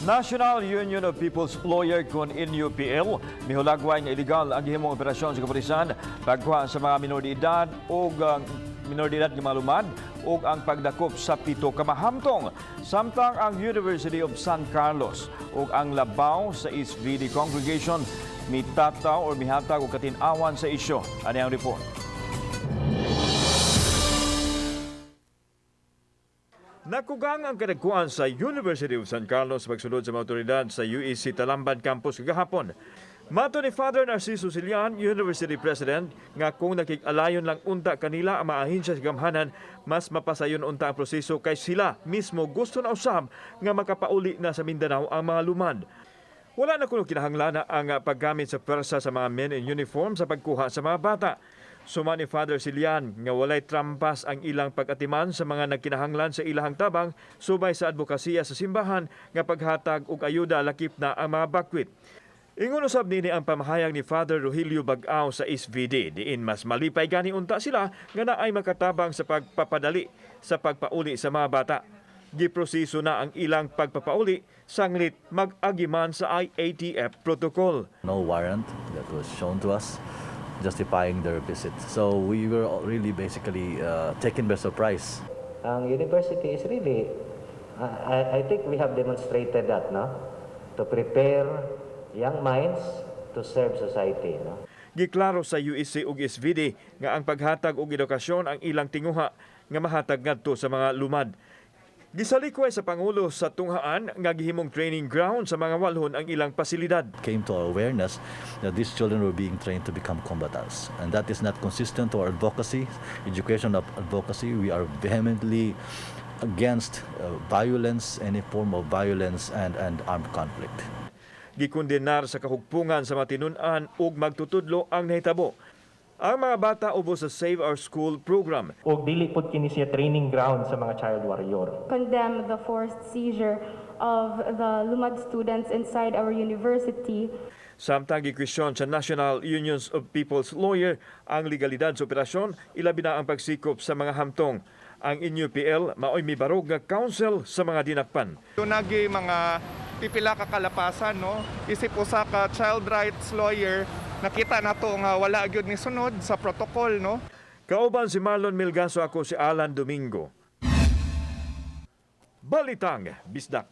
National Union of People's Lawyer kon NUPL mihulagway nga illegal ang gihimong operasyon sa kapulisan pagkuha sa mga minoridad o minoridad nga malumad ug ang pagdakop sa 7 ka mahamtong. Samtang ang University of San Carlos ug ang labaw sa East VD Congregation mitataw o mihatag og katin-awan sa isyu. Ani ang report. Nakugang ang kadagkuan sa University of San Carlos pagsulod sa mga otoridad sa UEC Talamban Campus kagahapon. Mato ni Father Narciso Silian, University President, nga kung nakik-alayon lang unta kanila ang mga ahensya sa gamhanan, mas mapasayon unta ang proseso kay sila mismo gusto na usab nga makapauli na sa Mindanao ang mga lumad. Wala na kuno kinahanglan ang paggamit sa pwersa sa mga men in uniform sa pagkuha sa mga bata. Suma ni Father Silian nga walay trampas ang ilang pag-atiman sa mga nagkinahanglan sa ilahang tabang subay sa advokasya sa simbahan nga paghatag og ayuda lakip na ang mga bakwit. Ingon usab nini ang pamahayag ni Father Rogelio Bag-aw sa SVD diin mas malipay gani unta sila nga naay makatabang sa pagpapadali sa pagpauli sa mga bata. Giproseso na ang ilang pagpapauli sanglit mag-agiman sa IATF protocol. No warrant that was shown to us justifying their visit. So we were really basically taken by surprise. Ang university is really, I think we have demonstrated that, no? To prepare young minds to serve society, no? Giklaro sa UEC ug SVD nga ang paghatag og edukasyon ang ilang tinguha nga mahatag ngadto sa mga lumad. Gisalikway sa Pangulo sa tunghaan nga gihimong training ground sa mga walhon ang ilang pasilidad. Came to our awareness that these children were being trained to become combatants. And that is not consistent to our advocacy, education of advocacy. We are vehemently against violence, any form of violence and armed conflict. Gikondenar sa kahugpungan sa matinun-an ug magtutudlo ang nahitabo. Ang mga bata ubos sa Save Our School program. O dili pod kini siya training ground sa mga child warrior. Condemn the forced seizure of the Lumad students inside our university. Samtang gikwestiyon sa National Unions of People's Lawyer ang legalidad sa operasyon, ilabi na ang pagsikop sa mga hamtong. Ang NUPL maoy mibarog nga counsel sa mga dinakpan. Nagi mga pipila ka kalapasan, no? Isip usa ka child rights lawyer, nakita nato nga wala gyud ni sunod sa protocol, no? Kauban si Marlon Milgaso, ako si Alan Domingo. Balitang Bisdak.